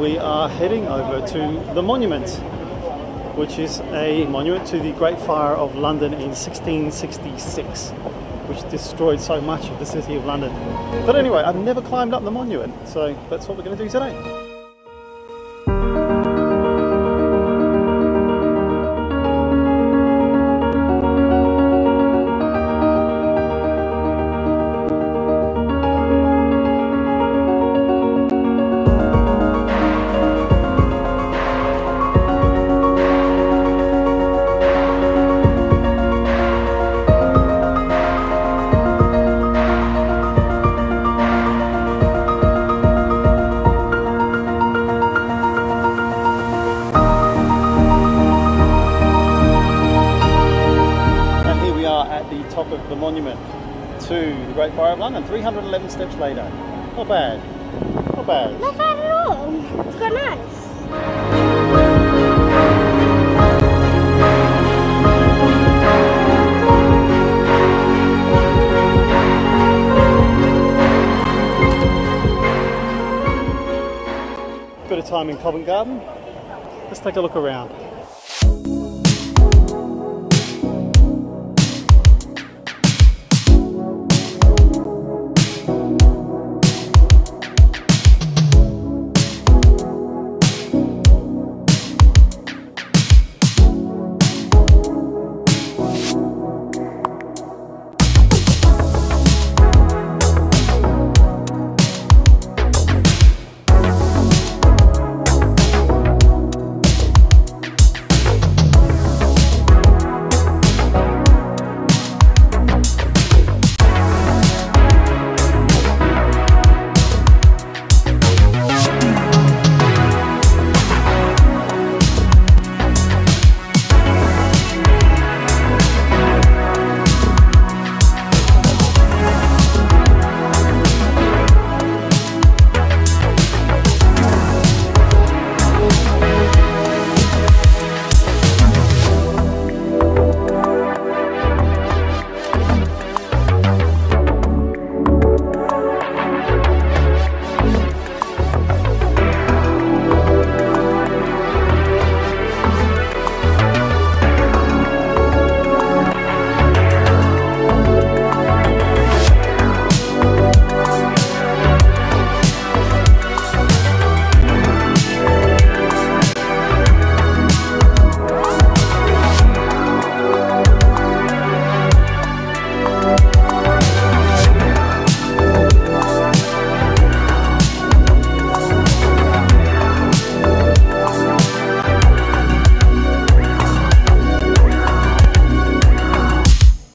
we are heading over to the monument, which is a monument to the Great Fire of London in 1666, which destroyed so much of the city of London. But anyway, I've never climbed up the monument, so that's what we're going to do today. Top of the monument to the Great Fire of London, 311 steps later. Not bad. Not bad. Not bad at all. It's quite nice. Bit of time in Covent Garden. Let's take a look around.